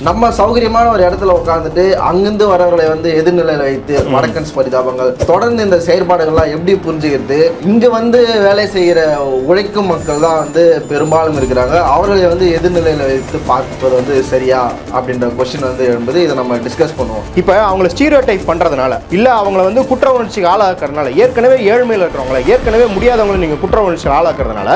நம்ம சௌகரியமான ஒரு இடத்துல உட்காந்துட்டு அங்கிருந்து வரவர்களை வந்து எதிர்நிலையில் வைத்து வடக்கன்ஸ் பரிதாபங்கள் தொடர்ந்து இந்த செயற்பாடுகள்லாம் எப்படி புரிஞ்சுக்கிறது? இங்க வந்து வேலை செய்கிற உழைக்கும் மக்கள் தான் வந்து பெரும்பாலும் இருக்கிறாங்க. அவர்களை வந்து எதிர்நிலையில் வைத்து பார்ப்பது வந்து சரியா அப்படின்ற கொஸ்டின் வந்து எழும்புது. இதை நம்ம டிஸ்கஸ் பண்ணுவோம். இப்போ அவங்களை ஸ்டீரியோ டைப் பண்றதுனால இல்ல அவங்களை வந்து குற்ற உணர்ச்சிக்கு ஆளாக்குறதுனால, ஏற்கனவே ஏழ்மையில் இருக்கிறவங்களை, ஏற்கனவே முடியாதவங்களை நீங்க குற்ற உணர்ச்சிக்கு ஆளாக்குறதுனால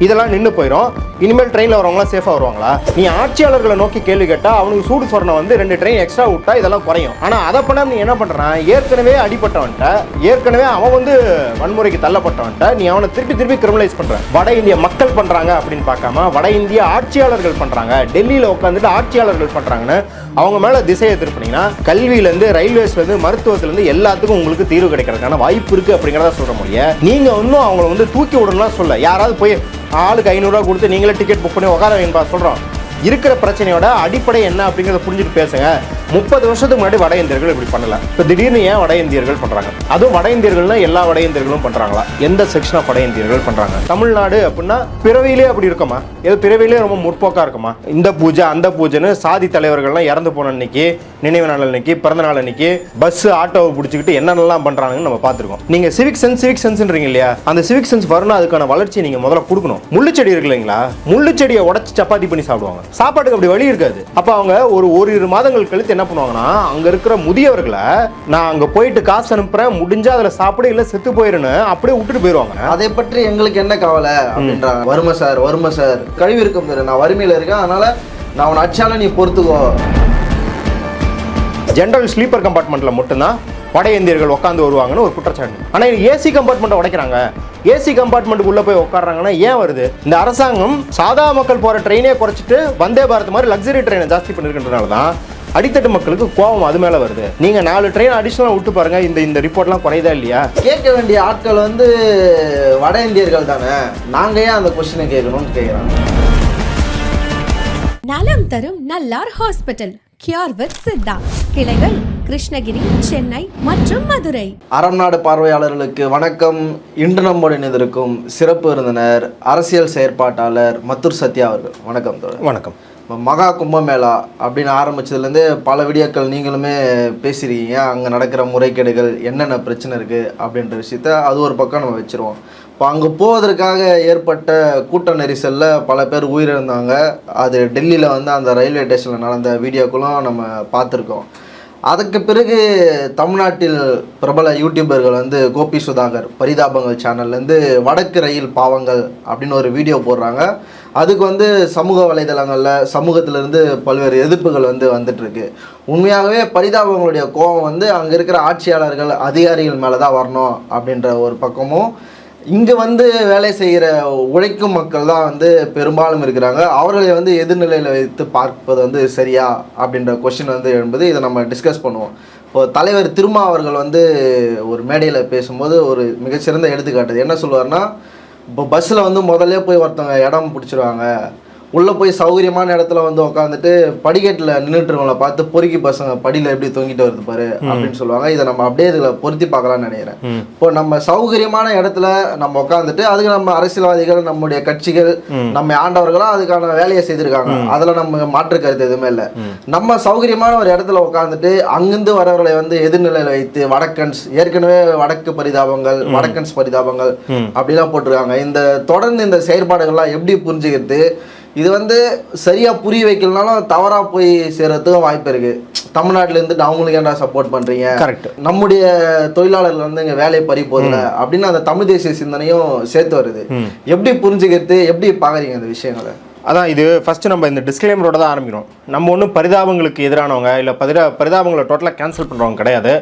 இதெல்லாம் நின்று போயிடும். இனிமேல் ட்ரெயினில் வரவங்களாம் சேஃபாக வருவாங்களா? நீ ஆட்சியாளர்களை நோக்கி கேள்வி கேட்டால் அவனுக்கு சூடு சொரணை வந்து 2 ட்ரெயின் எக்ஸ்ட்ரா விட்டா இதெல்லாம் குறையும். ஆனால் அதை பண்ண நீ என்ன பண்ணுறான்? ஏற்கனவே அடிப்பட்டவன்ட்ட, ஏற்கனவே அவன் வந்து வன்முறைக்கு தள்ளப்பட்டவன்ட்ட நீ அவனை திருப்பி கிரிமினலைஸ் பண்ணுற. வட இந்திய மக்கள் பண்ணுறாங்க அப்படின்னு பார்க்காம வட இந்திய ஆட்சியாளர்கள் பண்ணுறாங்க, டெல்லியில் உட்காந்துட்டு ஆட்சியாளர்கள் பண்ணுறாங்கன்னு அவங்க மேலே திசையை திருப்பினீங்கன்னா கல்வியிலேருந்து, ரயில்வேஸ்லேருந்து, மருத்துவத்திலேருந்து எல்லாத்துக்கும் உங்களுக்கு தீர்வு கிடைக்கிறதுக்கான வாய்ப்பு இருக்குது அப்படிங்கிறத சொல்கிற முடியும். நீங்கள் இன்னும் அவங்கள வந்து தூக்கி விடணும்லாம் சொல்ல, யாராவது போய் ஆளுக்கு 500 ரூபா கொடுத்து நீங்களே டிக்கெட் புக் பண்ணி உட்கார வைப்பா சொல்கிறோம். இருக்கிற பிரச்சனையோட அடிப்படை என்ன அப்படிங்கிறத புரிஞ்சுட்டு பேசுங்க. 30 வருஷத்துக்கு முன்னாடி வட இந்தியர்கள் இப்படி பண்ணல. இப்போ திடீர்னு ஏன் வட இந்தியர்கள் பண்ணுறாங்க? அதுவும் வட இந்தியர்கள்னா எல்லா வட இந்தியர்களும் பண்ணுறாங்களா? எந்த செக்ஷன் ஆஃப் வட இந்தியர்கள் பண்ணுறாங்க? தமிழ்நாடு அப்படின்னா பிறவியிலே அப்படி இருக்குமா? ஏதோ பிறவியிலே ரொம்ப முற்போக்காக இருக்குமா? இந்த பூஜை அந்த பூஜைன்னு சாதி தலைவர்கள்லாம் இறந்து போன அன்னைக்கு, நினைவு நாள் அன்னைக்கு, பிறந்த நாள் அன்னைக்கு பஸ் ஆட்டோவை பிடிச்சிக்கிட்டு என்னென்னலாம் பண்ணுறாங்கன்னு நம்ம பார்த்துருக்கோம். நீங்கள் சிவிக் சென்ஸ்ன்றீங்க இல்லையா? அந்த சிவிக் சென்ஸ் வரணும், அதுக்கான வளர்ச்சியை நீங்கள் முதல்ல கொடுக்கணும். முள்ளுச்செடி இருக்கு இல்லைங்களா? முள்ளுச்செடியை உடச்சி சப்பாத்தி பண்ணி சாப்பிடுவாங்க. சாப்பாட்டுக்கு அப்படி வழி இருக்காது. அப்போ அவங்க ஓரிரு மாதங்கள் கழித்து என்ன பண்ணுவாங்கன்னா, அங்க இருக்கிற முதியவர்களை நான் அங்க போயிட்டு காசு அனுப்புறேன், முடிஞ்சா அதுல சாப்பிட இல்ல செத்து போயிருன்னு அப்படியே விட்டுட்டு போயிருவாங்க. அதை பற்றி எங்களுக்கு என்ன கவலை அப்படின்றாங்க. வருமை சார் கழிவு இருக்க பேரு, நான் வறுமையில இருக்கேன், அதனால நான் உன் அச்சால நீ பொறுத்துக்கோ. ஜெனரல் ஸ்லீப்பர் கம்பார்ட்மெண்ட்ல மட்டும்தான் வட இந்தியர்கள் உட்காந்து வருவாங்கன்னு ஒரு குற்றச்சாட்டு. ஆனா ஏசி கம்பார்ட்மெண்ட்டை உடைக்கிறாங்க. ஏசி கம்பார்ட்மெண்ட்டுக்கு உள்ள போய் உட்காடுறாங்கன்னா ஏன் வருது? இந்த அரசாங்கம் சாதா மக்கள் போற ட்ரெயினே குறைச்சிட்டு வந்தே பாரத் மாதிரி லக்ஸரி ட்ரெயினை ஜாஸ்தி பண்ணிருக்கின்றனால தான் அடித்தட்டு மக்களுக்கு கோபம் அது மேல வருது. நீங்க 4 ட்ரெயின் அடிஷனலா விட்டு பாருங்க, இந்த ரிப்போர்ட்லாம் குறையுதா இல்லையா? கேட்க வேண்டிய ஆட்கள் வந்து வட இந்தியர்கள் தானே, நாங்க ஏன் அந்த கொஸ்டினை கேட்கணும்னு கேட்கிறாங்க. நலம் தரும் நல்லார் ஹாஸ்பிட்டல், கியூர் வித் சித்தா. கிளைகள் கிருஷ்ணகிரி, சென்னை மற்றும் மதுரை. அறம் நாடு பார்வையாளர்களுக்கு வணக்கம். இன்று நம்முடைய இணைந்திருக்கும் சிறப்பு விருந்தினர் அரசியல் செயற்பாட்டாளர் மத்தூர் சத்யா அவர்கள். வணக்கம் தோழர். வணக்கம். மகா கும்பமேளா அப்படின்னு ஆரம்பிச்சதுலேருந்து பல வீடியோக்கள் நீங்களுமே பேசியிருக்கீங்க. அங்கே நடக்கிற முறைகேடுகள், என்னென்ன பிரச்சனை இருக்குது அப்படின்ற விஷயத்த அது ஒரு பக்கம் நம்ம வச்சுருவோம். இப்போ அங்கே போவதற்காக ஏற்பட்ட கூட்ட நெரிசலில் பல பேர் உயிரிழந்தாங்க. அது டெல்லியில் வந்து அந்த ரயில்வே ஸ்டேஷனில் நடந்த வீடியோக்களும் நம்ம பார்த்துருக்கோம். அதுக்கு பிறகு தமிழ்நாட்டில் பிரபல யூடியூபர்கள் வந்து கோபி சுதாகர் பரிதாபங்கள் சேனல்லேருந்து வடக்கு ரயில் பாவங்கள் அப்படின்னு ஒரு வீடியோ போடுறாங்க. அதுக்கு வந்து சமூக வலைதளங்களில் சமூகத்திலேருந்து பல்வேறு எதிர்ப்புகள் வந்து வந்துட்டுருக்கு. உண்மையாகவே பரிதாபங்களுடைய கோபம் வந்து அங்கே இருக்கிற ஆட்சியாளர்கள், அதிகாரிகள் மேலே தான் வரணும் அப்படின்ற ஒரு பக்கமும், இங்கே வந்து வேலை செய்கிற உழைக்கும் மக்கள் தான் வந்து பெரும்பாலும் இருக்கிறாங்க. அவர்களை வந்து எதிர்நிலையில் வைத்து பார்ப்பது வந்து சரியா அப்படின்ற கொஸ்டின் வந்து எழும்புது. இதை நம்ம டிஸ்கஸ் பண்ணுவோம். இப்போ தலைவர் திருமா அவர்கள் வந்து ஒரு மேடையில் பேசும்போது ஒரு மிகச்சிறந்த எடுத்துக்காட்டுது. என்ன சொல்லுவார்னா, இப்போ பஸ்ஸில் வந்து முதல்ல போய் ஒருத்தவங்க இடம் பிடிச்சிருவாங்க, உள்ளே போய் சௌகரியமான இடத்துல வந்து உட்காந்துட்டு படிக்கட்டில் நின்றுட்டுருவங்கள பார்த்து பொறுக்கி பசங்க படியில் எப்படி தொங்கிட்டு வருது பாரு அப்படின்னு சொல்லுவாங்க. இதை நம்ம அப்படியே இதில் பொருத்தி பார்க்கலாம்னு நினைக்கிறேன். இப்போ நம்ம சௌகரியமான இடத்துல நம்ம உட்காந்துட்டு அதுக்கு நம்ம அரசியல்வாதிகள், நம்முடைய கட்சிகள், நம்ம ஆண்டவர்களும் அதுக்கான வேலையை செய்திருக்காங்க. அதில் நம்ம மாற்று கருத்து எதுவுமே இல்லை. நம்ம சௌகரியமான ஒரு இடத்துல உட்காந்துட்டு அங்கிருந்து வரவர்களை வந்து எதிர்நிலையில் வைத்து வடக்கன்ஸ், ஏற்கனவே வடக்கு பரிதாபங்கள், வடக்கன்ஸ் பரிதாபங்கள் அப்படிலாம் போட்டிருக்காங்க. இந்த தொடர்ந்து இந்த செயற்பாடுகள்லாம் எப்படி புரிஞ்சுக்கிறது? இது வந்து சரியா புரிய வைக்கலனாலும் தவறா போய் சேர்றதுக்கும் வாய்ப்பு இருக்கு. தமிழ்நாட்டில இருந்து அவங்களுக்கு ஏன்டா சப்போர்ட் பண்றீங்க, கரெக்ட், நம்முடைய தொழிலாளர்கள் வந்து இங்க வேலை பறி போதில்ல அப்படின்னு அந்த தமிழ் தேசிய சிந்தனையும் சேர்த்து வருது. எப்படி புரிஞ்சுக்கிறது, எப்படி பாக்குறீங்க இந்த விஷயங்களை? அதான் இது ஃபர்ஸ்ட் நம்ம இந்த டிஸ்க்ளைமரோட தான் ஆரம்பிக்கிறோம். நம்ம ஒன்றும் பரிதாபங்களுக்கு எதிரானவங்க இல்லை, பரிதாபங்களை டோட்டலாக கேன்சல் பண்ணுறவங்க கிடையாது.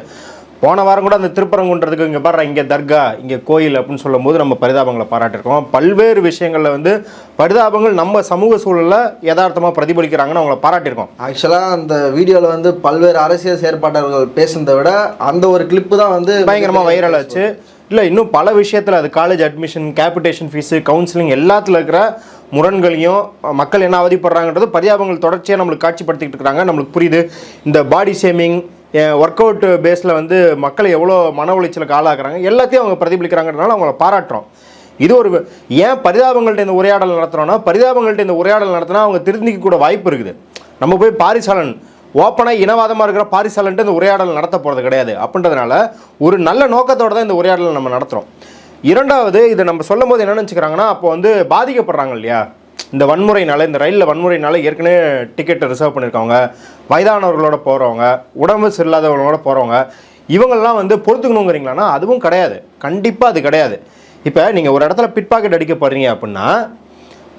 போன வாரம் கூட அந்த திருப்பரங்குன்றதுக்கு இங்கே பாரு, இங்கே தர்கா, இங்கே கோயில் அப்படின்னு சொல்லும் போது நம்ம பரிதாபங்களை பாராட்டிருக்கோம். பல்வேறு விஷயங்களில் வந்து பரிதாபங்கள் நம்ம சமூக சூழலில் யதார்த்தமாக பிரதிபலிக்கிறாங்கன்னு அவங்கள பாராட்டியிருக்கோம். ஆக்சுவலாக அந்த வீடியோவில் வந்து பல்வேறு அரசியல் செயற்பாட்டாளர்கள் பேசுனதை விட அந்த ஒரு கிளிப்பு தான் வந்து பயங்கரமாக வைரல் ஆச்சு. இல்லை, இன்னும் பல விஷயத்தில் அது college admission, capitation fees, counselling எல்லாத்தில் இருக்கிற முரண்களையும் மக்கள் என்ன அவதிப்படுறாங்கன்றது பரிதாபங்கள் தொடர்ச்சியாக நம்மளுக்கு காட்சிப்படுத்திக்கிட்டு இருக்கிறாங்க. நம்மளுக்கு புரியுது. இந்த பாடி ஷேமிங், ஒர்க் அவுட் பேஸில் வந்து மக்களை எவ்வளோ மன உளைச்சலுக்கு ஆளாக்குறாங்க, எல்லாத்தையும் அவங்க பிரதிபலிக்கிறாங்கிறதுனால அவங்கள பாராட்டுறோம். இது ஒரு ஏன் பரிதாபங்கள்ட்ட இந்த உரையாடல் நடத்துகிறோன்னா, பரிதாபங்கள்ட்ட இந்த உரையாடல் நடத்தினா அவங்க திருந்திக்க கூட வாய்ப்பு இருக்குது. நம்ம போய் பாரிசாலன் ஓப்பனாக இனவாதமாக இருக்கிற பாரிசாலன்ட்டு இந்த உரையாடல் நடத்த போகிறது கிடையாது. அப்படின்றதுனால ஒரு நல்ல நோக்கத்தோடு தான் இந்த உரையாடலை நம்ம நடத்துகிறோம். இரண்டாவது, இதை நம்ம சொல்லும் போது என்ன நினச்சிக்கிறாங்கன்னா, அப்போ வந்து பாதிக்கப்படுறாங்க இல்லையா இந்த வன்முறையினால, இந்த ரயிலில் வன்முறையினால ஏற்கனவே டிக்கெட்டை ரிசர்வ் பண்ணியிருக்கவங்க, வயதானவர்களோட போகிறவங்க, உடம்பு சரியில்லாதவங்களோட போகிறவங்க, இவங்கெல்லாம் வந்து பொறுத்துக்கணுங்கிறீங்களான்னா அதுவும் கிடையாது. கண்டிப்பாக அது கிடையாது. இப்போ நீங்கள் ஒரு இடத்துல பிட் பாக்கெட் அடிக்க போகிறீங்க அப்படின்னா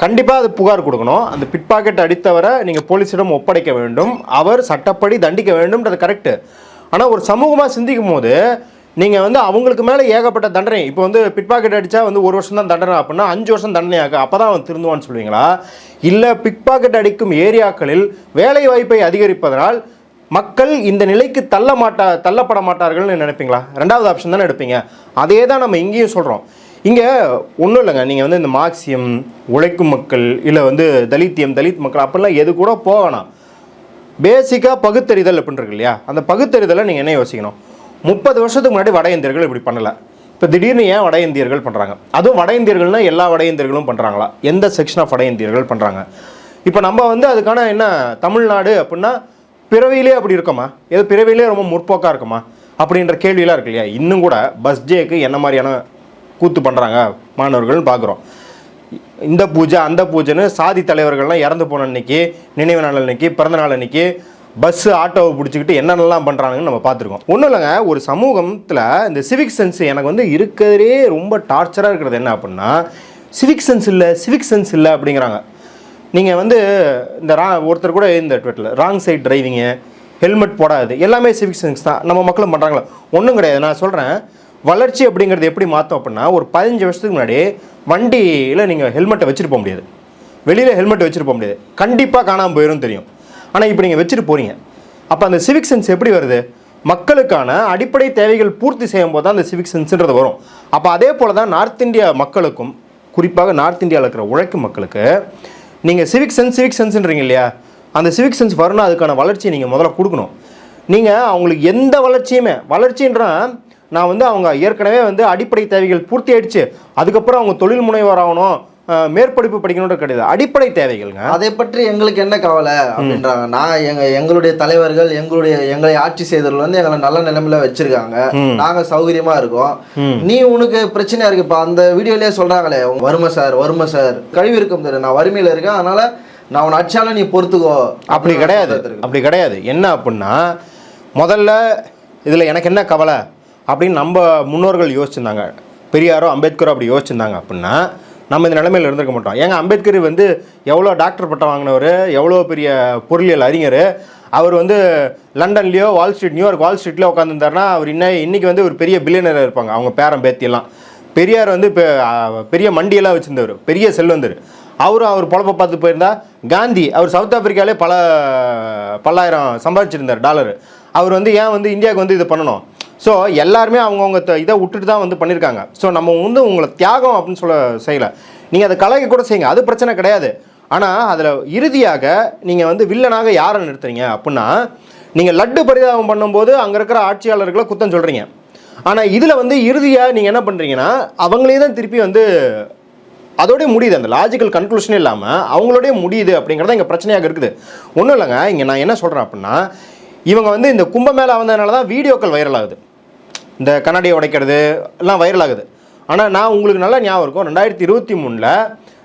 கண்டிப்பாக அது புகார் கொடுக்கணும். அந்த பிட் பாக்கெட் அடித்தவரை நீங்கள் போலீஸிடம் ஒப்படைக்க வேண்டும், அவர் சட்டப்படி தண்டிக்க வேண்டும்ன்றது கரெக்டு. ஆனால் ஒரு சமூகமாக சிந்திக்கும் போது நீங்கள் வந்து அவங்களுக்கு மேலே ஏகப்பட்ட தண்டனை, இப்போ வந்து பிட் பாக்கெட் அடித்தா வந்து 1 வருஷம் தான் தண்டனை அப்படின்னா 5 வருஷம் தண்டனையாக அப்போ தான் அவன் திருந்துவான்னு சொல்லுவீங்களா? இல்லை பிட் பாக்கெட் அடிக்கும் ஏரியாக்களில் வேலை வாய்ப்பை அதிகரிப்பதனால் மக்கள் இந்த நிலைக்கு தள்ளப்பட மாட்டார்கள்னு நினைப்பீங்களா? ரெண்டாவது ஆப்ஷன் தானே எடுப்பீங்க. அதே தான் நம்ம இங்கேயும் சொல்கிறோம். இங்கே ஒன்றும் இல்லைங்க, நீங்கள் வந்து இந்த மார்க்சியம், உழைக்கும் மக்கள், இல்லை வந்து தலித் மக்கள் அப்படிலாம் எது கூட போகணும். பேசிக்காக பகுத்தறிதல் அப்படின்னு இருக்கு இல்லையா, அந்த பகுத்தறிதலை நீங்கள் என்ன யோசிக்கணும்? 30 வருஷத்துக்கு முன்னாடி வட இந்தியர்கள் இப்படி பண்ணலை. இப்போ திடீர்னு ஏன் வட இந்தியர்கள் பண்ணுறாங்க? அதுவும் வட இந்தியர்கள்னால் எல்லா வட இந்தியர்களும் பண்ணுறாங்களா? எந்த செக்ஷன் ஆஃப் வட இந்தியர்கள் பண்ணுறாங்க? இப்போ நம்ம வந்து அதுக்கான என்ன தமிழ்நாடு அப்படின்னா பிறவியிலே அப்படி இருக்கோமா? ஏதோ பிறவியிலே ரொம்ப முற்போக்காக இருக்குமா அப்படின்ற கேள்வியெலாம் இருக்கு இல்லையா? இன்னும் கூட பஸ் டேக்கு என்ன மாதிரியான கூத்து பண்ணுறாங்க மாணவர்கள்னு பார்க்குறோம். இந்த பூஜை அந்த பூஜைன்னு சாதி தலைவர்கள்லாம் இறந்து போன அன்னைக்கு, நினைவு நாள் அன்னைக்கு, பிறந்த நாள் அன்னைக்கு பஸ்ஸு ஆட்டோவை பிடிச்சிக்கிட்டு என்னென்னலாம் பண்ணுறாங்கன்னு நம்ம பார்த்துருக்கோம். ஒன்றும் இல்லைங்க, ஒரு சமூகத்தில் இந்த சிவிக் சென்ஸ் எனக்கு வந்து இருக்கிறதே ரொம்ப டார்ச்சராக இருக்கிறது என்ன அப்படின்னா, சிவிக் சென்ஸ் இல்லை அப்படிங்கிறாங்க. நீங்கள் வந்து இந்த ஒருத்தர் கூட இந்த ட்விட்டரில் ராங் சைட் டிரைவிங்கு, ஹெல்மெட் போடாது, எல்லாமே சிவிக் சென்ஸ் தான். நம்ம மக்களும் பண்ணுறாங்களா? ஒன்றும் கிடையாது. நான் சொல்கிறேன், வளர்ச்சி அப்படிங்கிறது எப்படி மாற்றும் அப்படின்னா, ஒரு 15 வருஷத்துக்கு முன்னாடி வண்டியில் நீங்கள் ஹெல்மெட்டை வச்சுட்டு போக முடியாது, வெளியில் ஹெல்மெட் வச்சுட்டு போக முடியாது, கண்டிப்பாக காணாமல் போயிடும் தெரியும். ஆனால் இப்போ நீங்கள் வச்சுட்டு போகிறீங்க. அப்போ அந்த சிவிக் சென்ஸ் எப்படி வருது? மக்களுக்கான அடிப்படை தேவைகள் பூர்த்தி செய்யும் போது தான் அந்த சிவிக் சென்ஸ்ன்றது வரும். அப்போ அதே போல் தான் நார்த் இந்தியா மக்களுக்கும், குறிப்பாக நார்த் இந்தியாவில் இருக்கிற உழைக்கும் மக்களுக்கு நீங்கள் சிவிக் சென்ஸ்ன்றீங்க இல்லையா, அந்த சிவிக் சென்ஸ் வரணும். அதுக்கான வளர்ச்சியை நீங்கள் முதல்ல கொடுக்கணும். நீங்கள் அவங்களுக்கு எந்த வளர்ச்சின்றால் நான் வந்து அவங்க ஏற்கனவே வந்து அடிப்படை தேவைகள் பூர்த்தி ஆயிடுச்சு, அதுக்கப்புறம் அவங்க தொழில் முனைவர் ஆகணும், மேற்படிப்பு படிக்கணுன்ற கிடையாது, அடிப்படை தேவைகள்ங்க. அதை பற்றி எங்களுக்கு என்ன கவலை அப்படின்றாங்க. நான் எங்களுடைய தலைவர்கள் எங்களை ஆட்சி செய்தவர்கள் வந்து எங்களை நல்ல நிலைமையில வச்சிருக்காங்க, நாங்க சௌகரியமா இருக்கோம், நீ உனக்கு பிரச்சனையா இருக்கு. இப்ப அந்த வீடியோலயே சொல்றாங்களே, வறுமை சார் கழிவு இருக்கும் தெரியும், நான் வறுமையில இருக்கேன், அதனால நான் உன் அடிச்சாலும் நீ பொறுத்துக்கோ. அப்படி கிடையாது. என்ன அப்படின்னா, முதல்ல இதுல எனக்கு என்ன கவலை அப்படின்னு நம்ம முன்னோர்கள் யோசிச்சிருந்தாங்க, பெரியாரோ அம்பேத்கரோ அப்படி யோசிச்சிருந்தாங்க அப்படின்னா நம்ம இந்த நிலைமையில் இருந்திருக்க மாட்டோம். ஏங்க அம்பேத்கர் வந்து எவ்வளோ டாக்டர் பட்டம் வாங்கினவர், எவ்வளோ பெரிய பொருளியல் அறிஞர், அவர் வந்து லண்டன்லேயோ நியூயார்க் வால் ஸ்ட்ரீட்லேயோ உட்காந்துருந்தாருன்னா அவர் இன்னைக்கு வந்து ஒரு பெரிய பில்லியனராக இருப்பாங்க அவங்க பேரன் பேத்தியெல்லாம். பெரியார் வந்து இப்போ பெரிய மண்டியெல்லாம் வச்சுருந்தவர், பெரிய செல்வந்தர். அவர் பொழப்பை பார்த்து போயிருந்தா. காந்தி அவர் சவுத் ஆப்பிரிக்காலே பல்லாயிரம் சம்பாதிச்சிருந்தார் டாலர். அவர் வந்து ஏன் வந்து இந்தியாவுக்கு வந்து இது பண்ணணும்? ஸோ எல்லாருமே அவங்கவுங்க இதை விட்டுட்டு தான் வந்து பண்ணியிருக்காங்க. ஸோ நம்ம வந்து உங்களை தியாகம் அப்படின்னு செய்யலை, நீங்கள் அதை கலக்க கூட செய்யுங்க, அது பிரச்சனை கிடையாது. ஆனால் அதில் இறுதியாக நீங்கள் வந்து வில்லனாக யாரை நிறுத்துறீங்க அப்படின்னா, நீங்கள் லட்டு பரிதாபம் பண்ணும்போது அங்கே இருக்கிற ஆட்சியாளர்களை குத்தம் சொல்கிறீங்க. ஆனால் இதில் வந்து இறுதியாக நீங்கள் என்ன பண்ணுறீங்கன்னா அவங்களே தான் திருப்பி வந்து அதோடய முடியுது, அந்த லாஜிக்கல் கன்க்ளூஷனே இல்லாமல் அவங்களோடய முடியுது அப்படிங்கிறத இங்கே பிரச்சனையாக இருக்குது. ஒன்றும் இல்லைங்க, இங்கே நான் என்ன சொல்கிறேன் அப்படின்னா, இவங்க வந்து இந்த கும்பமேளா வந்ததுனால தான் வீடியோக்கள் வைரல் ஆகுது, இந்த கண்ணாடியை உடைக்கிறது எல்லாம் வைரல் ஆகுது. ஆனால் நான் உங்களுக்கு நல்லா ஞாபகம் இருக்கும், 2023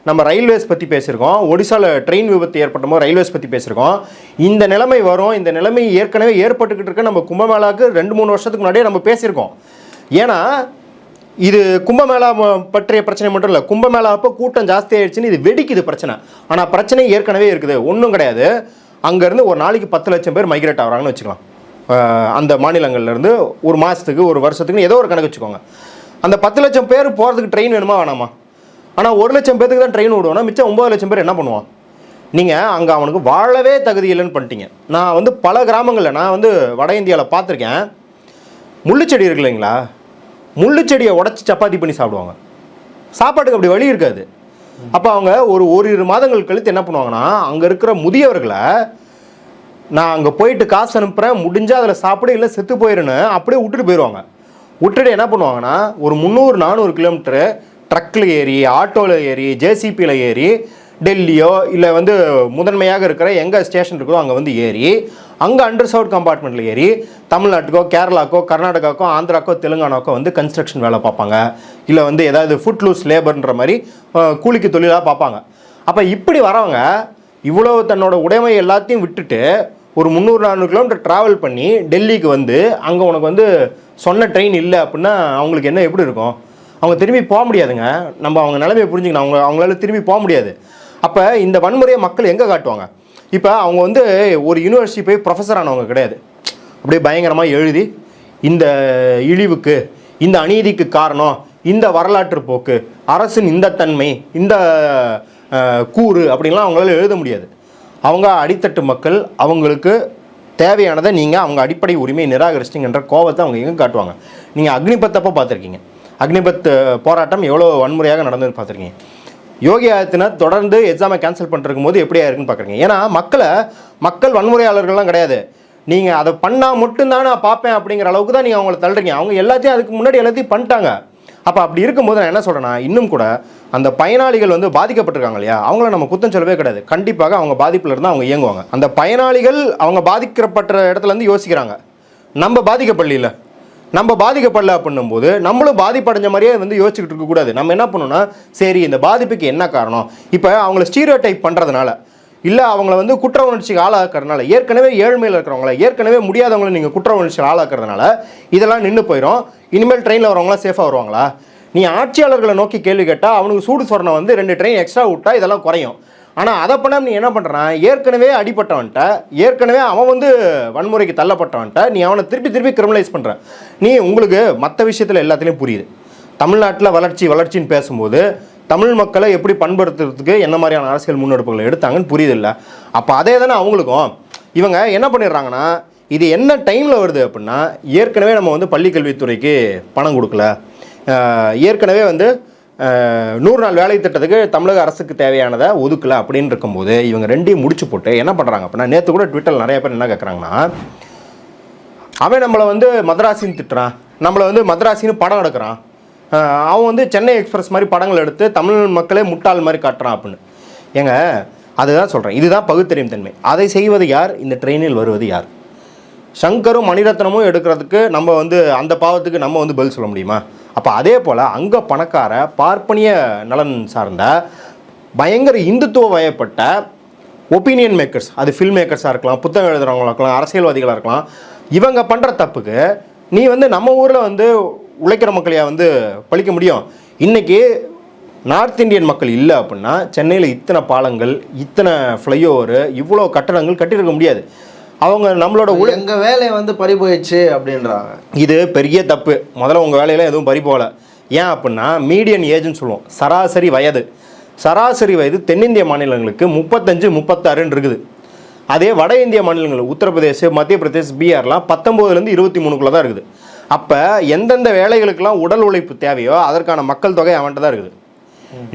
நம்ம ரயில்வேஸ் பற்றி பேசியிருக்கோம், ஒடிசாவில் ட்ரெயின் விபத்து ஏற்பட்ட போது ரயில்வேஸ் பற்றி பேசியிருக்கோம். இந்த நிலைமை வரும், இந்த நிலைமை ஏற்கனவே ஏற்பட்டுக்கிட்டு இருக்க நம்ம கும்பமேளாவுக்கு 2-3 வருஷத்துக்கு முன்னாடியே நம்ம பேசியிருக்கோம். ஏன்னா இது கும்பமேளா பற்றிய பிரச்சனை மட்டும் இல்லை, கும்பமேளா அப்போ கூட்டம் ஜாஸ்தி ஆயிடுச்சுன்னு இது வெடிக்குது பிரச்சனை. ஆனால் பிரச்சனை ஏற்கனவே இருக்குது, ஒன்றும் கிடையாது. அங்கேருந்து ஒரு நாளைக்கு 10 லட்சம் பேர் மைக்ரேட் ஆகிறாங்கன்னு வச்சுக்கலாம். அந்த மாநிலங்கள்லேருந்து ஒரு மாதத்துக்கு ஒரு வருஷத்துக்கு ஏதோ ஒரு கணக்கு வச்சுக்கோங்க. அந்த 10 லட்சம் பேர் போகிறதுக்கு ட்ரெயின் வேணுமா வேணாமா? ஆனால் 1 லட்சம் பேருக்கு தான் ட்ரெயின் விடுவோம்னா மிச்சம் 9 லட்சம் பேர் என்ன பண்ணுவான்? நீங்கள் அங்கே அவனுக்கு வாழவே தகுதி இல்லைன்னு பண்ணிட்டீங்க. நான் வந்து பல கிராமங்களில் நான் வந்து வட இந்தியாவில் பார்த்துருக்கேன். முள்ளுச்செடி இருக்கு இல்லைங்களா, முள்ளுச்செடியை உடச்சி சப்பாத்தி பண்ணி சாப்பிடுவாங்க. சாப்பாட்டுக்கு அப்படி வழி இருக்காது. அப்போ அவங்க ஓரிரு மாதங்கள் கழித்து என்ன பண்ணுவாங்கன்னா, அங்கே இருக்கிற முதியவர்களை நான் அங்கே போயிட்டு காசு அனுப்புகிறேன், முடிஞ்சால் அதில் சாப்பிட, இல்லை செத்து போயிருன்னு அப்படியே விட்டுட்டு போயிடுவாங்க. விட்டுட்டு என்ன பண்ணுவாங்கன்னா, ஒரு 300-400 கிலோமீட்டரு ட்ரக்கில் ஏறி, ஆட்டோவில் ஏறி, ஜேசிபியில் ஏறி டெல்லியோ இல்லை வந்து முதன்மையாக இருக்கிற எங்கே ஸ்டேஷன் இருக்கோ அங்கே வந்து ஏறி அங்கே அண்டர்சர்வ்ட் கம்பார்ட்மெண்ட்டில் ஏறி தமிழ்நாட்டுக்கோ கேரளாக்கோ கர்நாடகாக்கோ ஆந்திராக்கோ தெலுங்கானாக்கோ வந்து கன்ஸ்ட்ரக்ஷன் வேலை பார்ப்பாங்க, இல்லை வந்து ஏதாவது ஃபுட் லூஸ் லேபர்ன்ற மாதிரி கூலிக்கு தொழிலாக பார்ப்பாங்க. அப்போ இப்படி வரவங்க இவ்வளோ தன்னோட உடைமை எல்லாத்தையும் விட்டுட்டு ஒரு 300-400 கிலோமீட்டர் ட்ராவல் பண்ணி டெல்லிக்கு வந்து அங்கே உனக்கு வந்து சொன்ன ட்ரெயின் இல்லை அப்படின்னா அவங்களுக்கு என்ன எப்படி இருக்கும்? அவங்க திரும்பி போக முடியாதுங்க. நம்ம அவங்க நிலைமையை புரிஞ்சுக்கணும். அவங்களால திரும்பி போக முடியாது. அப்போ இந்த வன்முறையை மக்கள் எங்கே காட்டுவாங்க? இப்போ அவங்க வந்து ஒரு யூனிவர்சிட்டி போய் ப்ரொஃபஸர் ஆனவங்க கிடையாது. அப்படியே பயங்கரமாக எழுதி இந்த இழிவுக்கு இந்த அநீதிக்கு காரணம் இந்த வரலாற்று போக்கு, அரசின் இந்த தன்மை, இந்த கூறு அப்படின்லாம் அவங்களால எழுத முடியாது. அவங்க அடித்தட்டு மக்கள், அவங்களுக்கு தேவையானதை நீங்கள் அவங்க அடிப்படை உரிமையை நிராகரிச்சிட்டிங்கன்ற கோபத்தை அவங்க எங்கே காட்டுவாங்க? நீங்கள் அக்னிபத்தப்போ பார்த்துருக்கீங்க. அக்னிபத் போராட்டம் எவ்வளோ வன்முறையாக நடந்ததுன்னு பார்த்துருக்கீங்க. யோகி ஆதித்யநாத் தொடர்ந்து எக்ஸாமை கேன்சல் பண்ணிருக்கும் போது எப்படியா இருக்குன்னு பார்க்குறீங்க. ஏன்னா மக்கள் வன்முறையாளர்கள்லாம் கிடையாது. நீங்கள் அதை பண்ணால் மட்டும்தான் நான் பார்ப்பேன் அப்படிங்கிற அளவுக்கு தான் நீங்கள் அவங்கள தள்ளுறீங்க. அவங்க எல்லாத்தையும் அதுக்கு முன்னாடி எல்லாத்தையும் பண்ணிட்டாங்க. அப்போ அப்படி இருக்கும்போது நான் என்ன சொல்கிறேன்னா, இன்னும் கூட அந்த பயனாளிகள் வந்து பாதிக்கப்பட்டிருக்காங்க இல்லையா, அவங்கள நம்ம குத்தம் சொல்லவே கிடையாது. கண்டிப்பாக அவங்க பாதிப்பில் இருந்தால் அவங்க இயங்குவாங்க. அந்த பயனாளிகள் அவங்க பாதிக்கப்பட்ட இடத்துலேருந்து யோசிக்கிறாங்க. நம்ம பாதிக்கப்படல, நம்ம பாதிக்கப்படல அப்படின்னும் போது நம்மளும் பாதிப்படைஞ்ச மாதிரியே வந்து யோசிச்சுக்கிட்டு இருக்கக்கூடாது. நம்ம என்ன பண்ணணும்னா, சரி இந்த பாதிப்புக்கு என்ன காரணம், இப்போ அவங்கள ஸ்டீரியோடைப் பண்ணுறதுனால, இல்லை அவங்கள வந்து குற்ற உணர்ச்சிக்கு ஆளாக்குறதுனால, ஏற்கனவே ஏழ்மையில் இருக்கிறவங்கள, ஏற்கனவே முடியாதவங்கள நீங்கள் குற்ற உணர்ச்சிக்கு ஆளாக்குறதுனால இதெல்லாம் நின்று போயிடும். இனிமேல் ட்ரெயினில் வரவங்களாம் சேஃபாக வருவாங்களா? நீ ஆட்சியாளர்களை நோக்கி கேள்வி கேட்டால் அவனுக்கு சூடு சொரணை வந்து 2 ட்ரெயின் எக்ஸ்ட்ரா விட்டா இதெல்லாம் குறையும். ஆனால் அதை பண்ண நீ என்ன பண்ணுறான், ஏற்கனவே அடிப்பட்டவன்ட்ட, ஏற்கனவே அவன் வந்து வன்முறைக்கு தள்ளப்பட்டவன்ட்ட நீ அவனை திருப்பி கிரிமினலைஸ் பண்ணுற. நீ உங்களுக்கு மற்ற விஷயத்தில் எல்லாத்துலேயும் புரியுது. தமிழ்நாட்டில் வளர்ச்சின்னு பேசும்போது தமிழ் மக்களை எப்படி பண்படுத்துறதுக்கு என்ன மாதிரியான அரசியல் முன்னெடுப்புகளை எடுத்தாங்கன்னு புரியுது இல்லை? அப்போ அதே தானே அவங்களுக்கும். இவங்க என்ன பண்ணிடுறாங்கன்னா, இது என்ன டைமில் வருது அப்படின்னா, ஏற்கனவே நம்ம வந்து பள்ளிக்கல்வித்துறைக்கு பணம் கொடுக்கல, ஏற்கனவே வந்து 100 நாள் வேலை திட்டத்துக்கு தமிழக அரசுக்கு தேவையானதை ஒதுக்கலை அப்படின்னு இருக்கும்போது இவங்க ரெண்டையும் முடிச்சு போட்டு என்ன பண்ணுறாங்க அப்படின்னா, நேற்று கூட ட்விட்டரில் நிறைய பேர் என்ன கேட்குறாங்கன்னா, அவன் நம்மளை வந்து மதராசின்னு திட்டுறான், நம்மளை வந்து மதராசின்னு படம் எடுக்கிறான், அவன் வந்து சென்னை எக்ஸ்பிரஸ் மாதிரி படங்கள் எடுத்து தமிழ் மக்களே முட்டாள் மாதிரி காட்டுறான் அப்படின்னு. ஏங்க அதுதான் சொல்கிறேன், இதுதான் பகுத்தறியும் தன்மை. அதை செய்வது யார்? இந்த ட்ரெயினில் வருவது யார்? சங்கரும் மணிரத்னமும் எடுக்கிறதுக்கு நம்ம வந்து அந்த பாவத்துக்கு நம்ம வந்து பதில் சொல்ல முடியுமா? அப்போ அதே போல் அங்கே பணக்கார பார்ப்பனிய நலன் சார்ந்த பயங்கர இந்துத்துவ வயப்பட்ட ஒப்பீனியன் மேக்கர்ஸ், அது ஃபில்ம் மேக்கர்ஸாக இருக்கலாம், புத்தகம் எழுதுகிறவங்களாக இருக்கலாம், அரசியல்வாதிகளாக இருக்கலாம், இவங்க பண்ணுற தப்புக்கு நீ வந்து நம்ம ஊரில் வந்து உழைக்கிற மக்களையா வந்து பழிக்க முடியும்? இன்றைக்கி நார்த் இந்தியன் மக்கள் இல்லை அப்படின்னா சென்னையில் இத்தனை பாலங்கள், இத்தனை ஃப்ளைஓவரு, இவ்வளோ கட்டடங்கள் கட்டியிருக்க முடியாது. அவங்க நம்மளோட எங்கள் வேலையை வந்து பறி போயிடுச்சு அப்படின்றாங்க. இது பெரிய தப்பு. முதல்ல உங்கள் வேலையில் எதுவும் பறி போகலை. ஏன் அப்படின்னா மீடியன் ஏஜ்னு சொல்லுவோம், சராசரி வயது தென்னிந்திய மாநிலங்களுக்கு 35-36 இருக்குது. அதே வட இந்திய மாநிலங்கள் உத்தரப்பிரதேஷ், மத்திய பிரதேஷ், பீகார்லாம் 19-23 தான் இருக்குது. அப்போ எந்தெந்த வேலைகளுக்கெல்லாம் உடல் உழைப்பு தேவையோ அதற்கான மக்கள் தொகை அவன்கிட்ட தான் இருக்குது.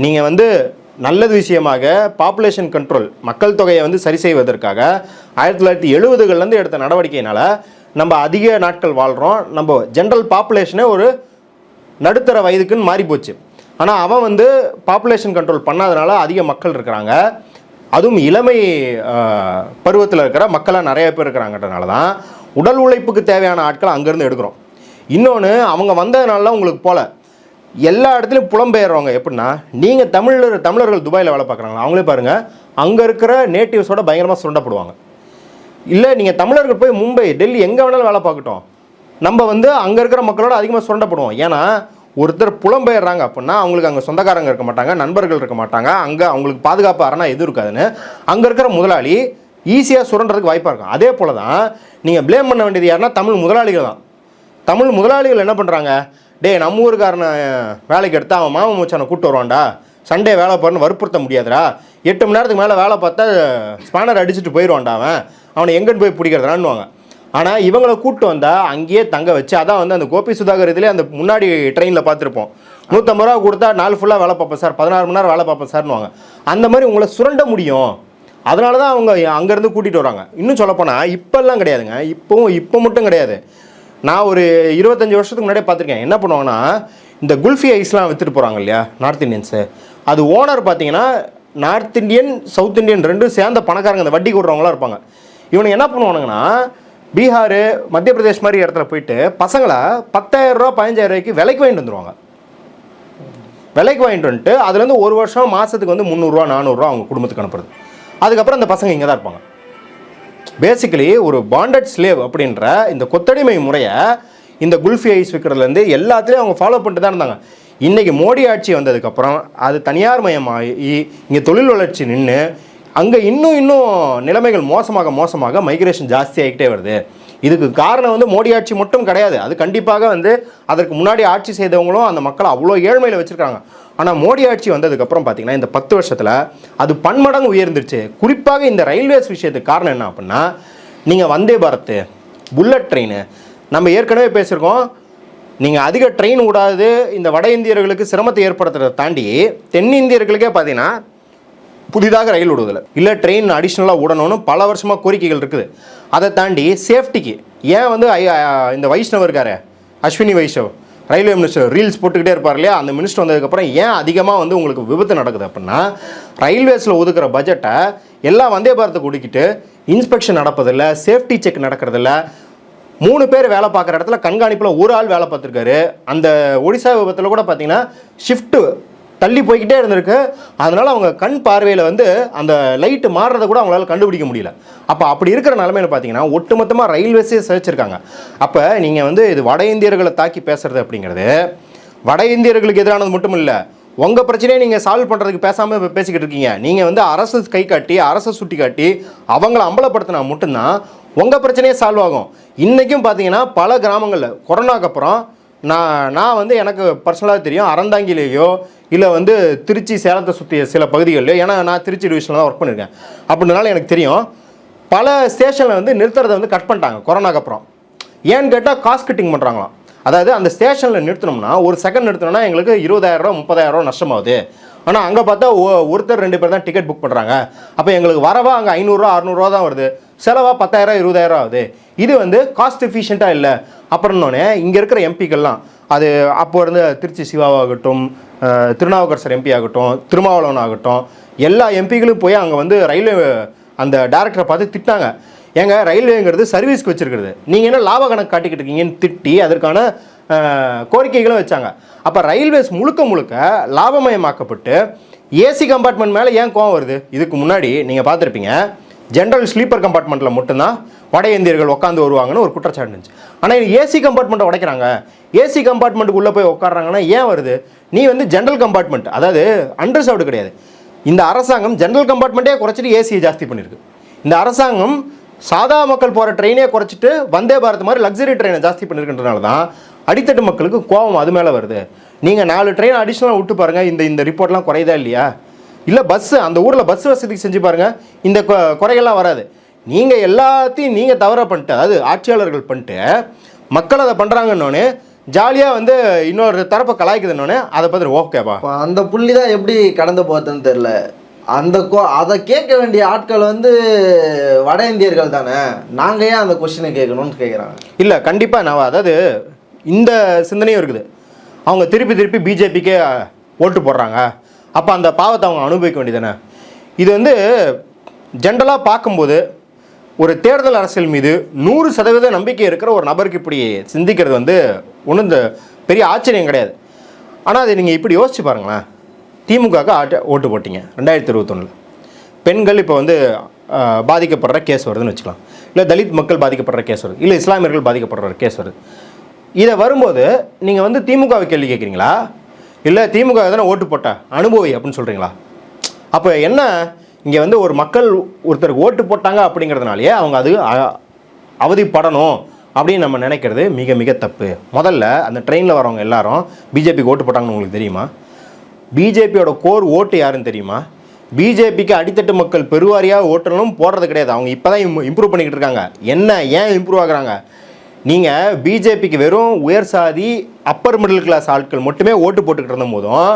நீங்கள் வந்து நல்லது விஷயமாக பாப்புலேஷன் கண்ட்ரோல், மக்கள் தொகையை வந்து சரி செய்வதற்காக 1970களிலேருந்து எடுத்த நடவடிக்கையினால் நம்ம அதிக நாட்கள் வாழ்கிறோம். நம்ம ஜென்ரல் பாப்புலேஷனே ஒரு நடுத்தர வயதுக்குன்னு மாறி போச்சு. ஆனால் அவன் வந்து பாப்புலேஷன் கண்ட்ரோல் பண்ணாதனால அதிக மக்கள் இருக்கிறாங்க. அதுவும் இளமை பருவத்தில் இருக்கிற மக்களாக நிறைய பேர் இருக்கிறாங்கன்றனால தான் உடல் உழைப்புக்கு தேவையான ஆட்களை அங்கேருந்து எடுக்கிறோம். இன்னொன்று, அவங்க வந்ததுனால உங்களுக்கு போல எல்லா இடத்துலையும் புலம்பெயர்றவங்க எப்படின்னா, நீங்கள் தமிழர்கள் துபாயில் வேலை பார்க்குறாங்களா, அவங்களே பாருங்கள், அங்கே இருக்கிற நேட்டிவ்ஸோட பயங்கரமாக சுரண்டப்படுவாங்க. இல்லை நீங்கள் தமிழர்கள் போய் மும்பை, டெல்லி எங்கே வேணாலும் வேலை பார்க்கட்டும், நம்ம வந்து அங்கே இருக்கிற மக்களோட அதிகமாக சுரண்டப்படுவோம். ஏன்னா ஒருத்தர் புலம்பெயர்றாங்க அப்படின்னா அவங்களுக்கு அங்கே சொந்தக்காரங்க இருக்க மாட்டாங்க, நண்பர்கள் இருக்க மாட்டாங்க, அங்கே அவங்களுக்கு பாதுகாப்பு அரணா எதுவும் இருக்காதுன்னு அங்கே இருக்கிற முதலாளி ஈஸியாக சுரண்டதுக்கு வாய்ப்பாக இருக்கும். அதே போல் தான் நீங்கள் ப்ளேம் பண்ண வேண்டியது யாருன்னா தமிழ் முதலாளிகள் தான். தமிழ் முதலாளிகள் என்ன பண்ணுறாங்க, நம்ம ஊருக்காரனை வேலைக்கு எடுத்து அவன் மாமன் மச்சானை கூப்பிட்டு வருவான்டா, சண்டே வேலை பாருன்னு வற்புறுத்த முடியாதுடா, 8 மணி நேரத்துக்கு மேலே வேலை பார்த்தா ஸ்பானர் அடிச்சுட்டு போயிடுவான்டா, அவனை எங்கன்னு போய் பிடிக்கிறதுனான்னுவாங்க. ஆனால் இவங்களை கூப்பிட்டு வந்தால் அங்கேயே தங்க வச்சு, அதான் வந்து அந்த கோபி சுதாகர் இதிலே அந்த முன்னாடி ட்ரெயினில் பார்த்துருப்போம், 150 ரூபா கொடுத்தா நாள் ஃபுல்லாக வேலை பார்ப்பேன் சார், 16 மணி நேரம் வேலை பார்ப்பேன் சார்னுவாங்க. அந்த மாதிரி உங்களை சுரண்ட முடியும். அதனால தான் அவங்க அங்கேருந்து கூட்டிகிட்டு வராங்க. இன்னும் சொல்லப்போனால் இப்போல்லாம் கிடையாதுங்க, இப்போ மட்டும் கிடையாது. நான் ஒரு 25 வருஷத்துக்கு முன்னாடியே பார்த்துருக்கேன். என்ன பண்ணுவாங்கன்னா, இந்த குல்ஃபி ஐஸ்லாம் விற்றுட்டு போகிறாங்க இல்லையா நார்த் இந்தியன்ஸு, அது ஓனர் பார்த்தீங்கன்னா நார்த் இந்தியன் சவுத் இந்தியன் ரெண்டும் சேர்ந்த பணக்காரங்க, அந்த வட்டி கொடுறவங்களாம் இருப்பாங்க. இவனுக்கு என்ன பண்ணுவானுங்கன்னா, பீகார் மத்திய பிரதேஷ் மாதிரி இடத்துல போயிட்டு பசங்களை 10,000 ரூபா 15,000 ரூபாய்க்கு விலைக்கு வாங்கிட்டு வந்துடுவாங்க. விலைக்கு வாங்கிட்டு வந்துட்டு அதுலேருந்து ஒரு வருஷம் மாதத்துக்கு வந்து 300 400 அவங்க குடும்பத்துக்கு அனுப்புறது. அதுக்கப்புறம் அந்த பசங்க இங்கே தான் இருப்பாங்க. பேசிக்கலி ஒரு பாண்டட் ஸ்லேவ் அப்படின்ற இந்த கொத்தடிமை முறையை இந்த குல்ஃபி ஐஸ் விற்கிறதுலேருந்து எல்லாத்துலேயும் அவங்க ஃபாலோ பண்ணிட்டு தான் இருந்தாங்க. இன்றைக்கி மோடி ஆட்சி வந்ததுக்கப்புறம் அது தனியார் மயமாகி இங்கே தொழில் வளர்ச்சி நின்று அங்கே இன்னும் நிலைமைகள் மோசமாக மைக்ரேஷன் ஜாஸ்தி ஆகிக்கிட்டே வருது. இதுக்கு காரணம் வந்து மோடி ஆட்சி மட்டும் கிடையாது. அது கண்டிப்பாக வந்து அதற்கு முன்னாடி ஆட்சி செய்தவங்களும் அந்த மக்களை அவ்வளோ ஏழ்மையில் வச்சுருக்காங்க. ஆனால் மோடி ஆட்சி வந்ததுக்கப்புறம் பார்த்திங்கன்னா இந்த 10 வருஷத்தில் அது பன்மடங்கு உயர்ந்துருச்சு. குறிப்பாக இந்த ரயில்வேஸ் விஷயத்துக்கு காரணம் என்ன அப்படின்னா, நீங்கள் வந்தே பாரத், புல்லட் ட்ரெயின், நம்ம ஏற்கனவே பேசியிருக்கோம். நீங்கள் அதிக ட்ரெயின் விடாது இந்த வட இந்தியர்களுக்கு சிரமத்தை ஏற்படுத்துறதை தாண்டி தென்னிந்தியர்களுக்கே பார்த்தீங்கன்னா புதிதாக ரயில் விடுவதில்லை, இல்லை ட்ரெயின் அடிஷ்னலாக விடணும்னு பல வருஷமாக கோரிக்கைகள் இருக்குது. அதை தாண்டி சேஃப்டிக்கு ஏன் வந்து இந்த வைஷ்ணவ் இருக்காரு, Ashwini Vaishnaw railway minister reels போட்டுக்கிட்டே இருப்பார் இல்லையா, அந்த மினிஸ்டர் வந்ததுக்கப்புறம் ஏன் அதிகமாக வந்து உங்களுக்கு விபத்து நடக்குது அப்படின்னா, ரயில்வேஸில் ஒதுக்குற பட்ஜெட்டை எல்லாம் வந்தே பாரத்துக்கு ஒதுக்கிட்டு இன்ஸ்பெக்ஷன் நடப்பதில்லை, சேஃப்டி செக் நடக்கிறதில்ல. 3 பேர் வேலை பார்க்குற இடத்துல கண்காணிப்பில் ஒரு ஆள் வேலை பார்த்துருக்காரு. அந்த ஒடிசா விபத்தில் கூட பார்த்தீங்கன்னா ஷிஃப்ட்டு தள்ளி போய்கிட்டே இருந்திருக்கு. அதனால் அவங்க கண் பார்வையில் வந்து அந்த லைட்டு மாறுறதை கூட அவங்களால கண்டுபிடிக்க முடியல. அப்போ அப்படி இருக்கிற நிலமையில பார்த்தீங்கன்னா ஒட்டுமொத்தமாக ரயில்வேஸே சிதைச்சிருக்காங்க. அப்போ நீங்கள் வந்து இது வட இந்தியர்களை தாக்கி பேசுறது அப்படிங்கிறது வட இந்தியர்களுக்கு எதிரானது மட்டும் இல்லை, உங்கள் பிரச்சனையை நீங்கள் சால்வ் பண்ணுறதுக்கு பேசாமல் பேசிக்கிட்டு இருக்கீங்க. நீங்கள் வந்து அரசு கை காட்டி அரசை சுட்டி காட்டி அவங்கள அம்பலப்படுத்தினா மட்டும்தான் உங்கள் பிரச்சனையே சால்வ் ஆகும். இன்றைக்கும் பார்த்தீங்கன்னா பல கிராமங்களில் கொரோனாக்கு அப்புறம் நான் வந்து எனக்கு பர்சனலாக தெரியும், அறந்தாங்கிலேயோ இல்லை வந்து திருச்சி சேலத்தை சுற்றிய சில பகுதிகளில், ஏன்னா நான் திருச்சி டிவிஷனில் தான் ஒர்க் பண்ணியிருக்கேன், அப்படின்றனால எனக்கு தெரியும். பல ஸ்டேஷனில் வந்து நிறுத்துறதை வந்து கட் பண்ணிட்டாங்க கொரோனாக்கு அப்புறம். ஏன்னு கேட்டால் காஸ்ட் கட்டிங் பண்ணுறாங்களாம். அதாவது அந்த ஸ்டேஷனில் நிறுத்தினோம்னா ஒரு செகண்ட் நிறுத்தினோம்னா எங்களுக்கு 20,000 ரூபா 30,000 ரூபா நஷ்டமாகுது. ஆனால் அங்கே பார்த்தா ஒருத்தர் 2 பேர் தான் டிக்கெட் புக் பண்ணுறாங்க. அப்போ எங்களுக்கு வரவா அங்கே 500 ரூபா 600 தான் வருது, செலவாக 10,000 20,000 ஆகுது. இது வந்து காஸ்ட் எஃபிஷியண்ட்டாக இல்லை. அப்புறம்னோடனே இங்கே இருக்கிற எம்பிக்கள்லாம், அது அப்போ இருந்து திருச்சி சிவாவாகட்டும், திருநாவுக்கரசர் எம்பி ஆகட்டும், திருமாவளவன் ஆகட்டும், எல்லா எம்பிகளும் போய் அங்கே வந்து ரயில்வே அந்த டேரக்டரை பார்த்து திட்டாங்க. ஏங்க ரயில்வேங்கிறது சர்வீஸ்க்கு வச்சுருக்கிறது, நீங்கள் என்ன லாப கணக்கு காட்டிக்கிட்டு இருக்கீங்கன்னு திட்டி அதற்கான கோரிக்கைகளும் வச்சாங்க. அப்போ ரயில்வேஸ் முழுக்க லாபமயமாக்கப்பட்டு ஏசி கம்பார்ட்மெண்ட் மேலே ஏன் கோவம் வருது? இதுக்கு முன்னாடி நீங்கள் பார்த்துருப்பீங்க, ஜென்ரல் ஸ்லீப்பர் கம்பார்ட்மெண்ட்டில் மட்டும்தான் வட இந்தியர்கள் உட்காந்து வருவாங்கன்னு ஒரு குற்றச்சாட்டு இருந்துச்சு. ஆனால் ஏசி கம்பார்ட்மெண்ட்டை உடைக்கிறாங்க, ஏசி கம்பார்ட்மெண்ட்டுக்குள்ளே போய் உட்காடுறாங்கன்னா ஏன் வருது? நீ வந்து ஜென்ரல் கம்பார்ட்மெண்ட், அதாவது அண்டர்சர்வ்டு கிடையாது. இந்த அரசாங்கம் ஜென்ரல் கம்பார்ட்மெண்ட்டே குறைச்சிட்டு ஏசியை ஜாஸ்தி பண்ணியிருக்கு. இந்த அரசாங்கம் சாதா மக்கள் போகிற ட்ரெயினே குறைச்சிட்டு வந்தே பாரத் மாதிரி லக்ஸரி ட்ரெயினை ஜாஸ்தி பண்ணியிருக்கின்றனால தான் அடித்தட்டு மக்களுக்கு கோபம் அது மேலே வருது. நீங்கள் 4 ட்ரெயின் அடிஷ்னலாக விட்டு பாருங்கள், இந்த ரிப்போர்ட்லாம் குறையுதா இல்லையா? இல்லை பஸ்ஸு, அந்த ஊரில் பஸ் வசதிக்கு செஞ்சு பாருங்கள், இந்த குறைகள்லாம் வராது. நீங்கள் எல்லாத்தையும் நீங்கள் தவற பண்ணிட்டு, அதாவது ஆட்சியாளர்கள் பண்ணிட்டு மக்கள் அதை பண்ணுறாங்கன்னொன்னே ஜாலியாக வந்து இன்னொரு தரப்பை கலாய்க்குதுன்னொன்னே அதை பார்த்துட்டு ஓகேப்பா. அந்த புள்ளி தான் எப்படி கடந்து போகிறதுன்னு தெரில. அதை கேட்க வேண்டிய ஆட்கள் வந்து வட இந்தியர்கள் தானே, நாங்கள் ஏன் அந்த கொஸ்டினை கேட்கணும்னு கேட்குறாங்க. இல்லை கண்டிப்பாக நான் அதாவது இந்த சிந்தனையும் இருக்குது. அவங்க திருப்பி பிஜேபிக்கே ஓட்டு போடுறாங்க, அப்போ அந்த பாவத்தை அவங்க அனுபவிக்க வேண்டியதானே. இது வந்து ஜென்ரலாக பார்க்கும்போது ஒரு தேர்தல் அரசியல் மீது 100% நம்பிக்கை இருக்கிற ஒரு நபருக்கு இப்படி சிந்திக்கிறது வந்து ஒன்றும் இந்த பெரிய ஆச்சரியம் கிடையாது. ஆனால் அதை நீங்கள் இப்படி யோசிச்சு பாருங்களேன். திமுகவுக்கு ஓட்டு போட்டிங்க 2021. பெண்கள் இப்போ வந்து பாதிக்கப்படுற கேஸ் வருதுன்னு வச்சுக்கலாம், இல்லை தலித் மக்கள் பாதிக்கப்படுற கேஸ் வருது, இல்லை இஸ்லாமியர்கள் பாதிக்கப்படுற கேஸ் வருது. இதை வரும்போது நீங்கள் வந்து திமுகவை கேள்வி கேட்குறீங்களா, இல்லை திமுக தானே ஓட்டு போட்ட அனுபவி அப்படின்னு சொல்கிறீங்களா? அப்போ என்ன, இங்கே வந்து ஒரு மக்கள் ஒருத்தருக்கு ஓட்டு போட்டாங்க அப்படிங்கிறதுனாலே அவங்க அது அவதிப்படணும் அப்படின்னு நம்ம நினைக்கிறது மிக மிக தப்பு. முதல்ல அந்த ட்ரெயினில் வரவங்க எல்லாரும் பிஜேபிக்கு ஓட்டு போட்டாங்கன்னு உங்களுக்கு தெரியுமா? பிஜேபியோட கோர் ஓட்டு யாருன்னு தெரியுமா? பிஜேபிக்கு அடித்தட்டு மக்கள் பெருவாரியாக ஓட்டணும் போடுறது கிடையாது. அவங்க இப்போ தான் இம்ப்ரூவ் பண்ணிக்கிட்டு இருக்காங்க. ஏன் இம்ப்ரூவ் ஆகுறாங்க? நீங்கள் பிஜேபிக்கு வெறும் உயர் சாதி அப்பர் மிடில் கிளாஸ் ஆட்கள் மட்டுமே ஓட்டு போட்டுக்கிட்டு இருந்த போதும்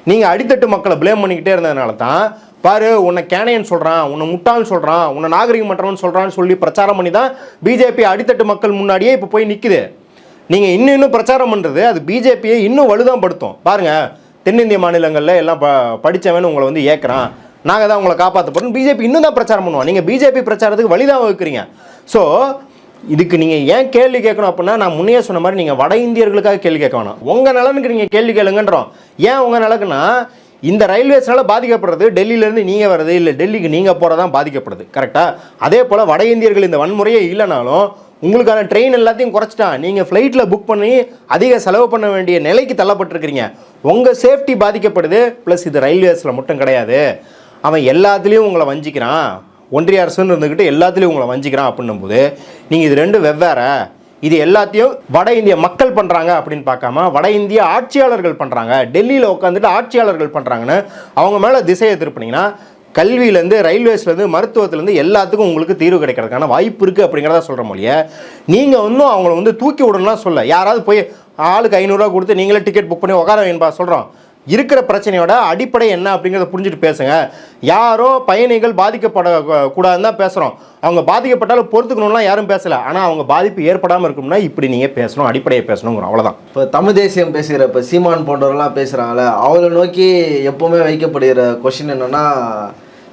நீங்கள் அடித்தட்டு மக்களை ப்ளேம் பண்ணிக்கிட்டே இருந்ததுனால தான் பாரு உன்னை கேனையன் சொல்கிறான், உன்னை முட்டாள்னு சொல்கிறான், உன்னை நாகரிகம் மற்றவன் சொல்கிறான்னு சொல்லி பிரச்சாரம் பண்ணி தான் பிஜேபி அடித்தட்டு மக்கள் முன்னாடியே இப்போ போய் நிற்குது. நீங்கள் இன்னும் பிரச்சாரம் பண்ணுறது அது பிஜேபியை இன்னும் வலுதான் படுத்தும். பாருங்கள், தென்னிந்திய மாநிலங்களில் எல்லாம் படித்தவன் உங்களை வந்து ஏற்கிறான், நாங்கள் தான் உங்களை காப்பாற்ற போகிறோம். பிஜேபி இன்னும் தான் பிரச்சாரம் பண்ணுவோம். நீங்கள் பிஜேபி பிரச்சாரத்துக்கு வழி தான் வகுக்கிறீங்க. ஸோ இதுக்கு நீங்கள் ஏன் கேள்வி கேட்கணும் அப்படின்னா, நான் முன்னே சொன்ன மாதிரி நீங்கள் வட இந்தியர்களுக்காக கேள்வி கேட்க வேணாம், உங்கள் நலனுக்கு நீங்கள் கேள்வி கேளுங்கன்றோம். ஏன் உங்கள் நலனுக்குன்னா, இந்த ரயில்வேஸ்னால பாதிக்கப்படுறது டெல்லியிலேருந்து நீங்கள் வர்றது இல்லை, டெல்லிக்கு நீங்கள் போகிறதான் பாதிக்கப்படுது. கரெக்டாக? அதே போல் வட இந்தியர்கள் இந்த வன்முறையே இல்லைனாலும் உங்களுக்கான ட்ரெயின் எல்லாத்தையும் குறைச்சிட்டான். நீங்கள் ஃப்ளைட்டில் புக் பண்ணி அதிக செலவு பண்ண வேண்டிய நிலைக்கு தள்ளப்பட்டிருக்கிறீங்க. உங்கள் சேஃப்டி பாதிக்கப்படுது. ப்ளஸ் இது ரயில்வேஸில் மட்டும் கிடையாது, அவன் எல்லாத்துலேயும் உங்களை வஞ்சிக்கிறான். ஒன்றிய அரசுன்னு இருந்துக்கிட்டு எல்லாத்துலேயும் உங்களை வஞ்சிக்கிறான் அப்படின்னும் போது நீங்கள் இது ரெண்டு வெவ்வேறு. இது எல்லாத்தையும் வட இந்திய மக்கள் பண்ணுறாங்க அப்படின்னு பார்க்காம வட இந்திய ஆட்சியாளர்கள் பண்ணுறாங்க, டெல்லியில் உட்காந்துட்டு ஆட்சியாளர்கள் பண்ணுறாங்கன்னு அவங்க மேலே திசையை திருப்பினீங்கன்னா கல்வியிலேருந்து ரயில்வேஸ்லேருந்து மருத்துவத்துலேருந்து எல்லாத்துக்கும் உங்களுக்கு தீர்வு கிடைக்கிறதுக்கான வாய்ப்பு இருக்குது அப்படிங்கிறத சொல்கிற மொழியை நீங்கள் இன்னும் அவங்கள வந்து தூக்கி விடணும்லாம் சொல்ல. யாராவது போய் ஆளுக்கு 500 ரூபா கொடுத்து நீங்களே டிக்கெட் புக் பண்ணி உட்கார வேணும்பா சொல்கிறோம். இருக்கிற பிரச்சனையோட அடிப்படை என்ன அப்படிங்கிறத புரிஞ்சுட்டு பேசுங்க. யாரோ பயணிகள் பாதிக்கப்படக்கூடாதுன்னு தான் பேசுகிறோம். அவங்க பாதிக்கப்பட்டாலும் பொறுத்துக்கணும்லாம் யாரும் பேசலை. ஆனால் அவங்க பாதிப்பு ஏற்படாமல் இருக்கணும்னா இப்படி நீங்கள் பேசணும், அடிப்படையை பேசணுங்கிற அவ்வளோதான். இப்போ தமிழ் தேசியம் பேசுகிற இப்போ சீமான் போன்றவர்கள்லாம் பேசுகிறாங்களே, அவளை நோக்கி எப்போவுமே வைக்கப்படுகிற கொஷின் என்னென்னா,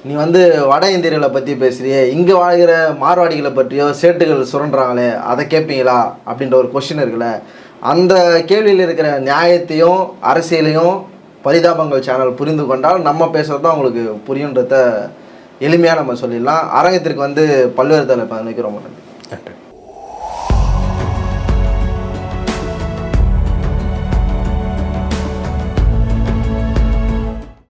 நீ வந்து வட இந்தியர்களை பற்றி பேசுறியே, இங்கே வாழ்கிற மார்வாடிகளை பற்றியோ சேட்டுகள் சுரண்டுறாங்களே அதை கேட்பீங்களா அப்படின்ற ஒரு கொஷின் இருக்குல்ல. அந்த கேள்வியில் இருக்கிற நியாயத்தையும் அரசியலையும் பரிதாபங்கள் சேனல் புரிந்து கொண்டால் நம்ம பேசுகிறது தான் உங்களுக்கு புரியுன்றத எளிமையாக நம்ம சொல்லிடலாம். அரங்கத்திற்கு வந்து பல்வேறு தலைப்பு நினைக்கிறோம். நன்றி.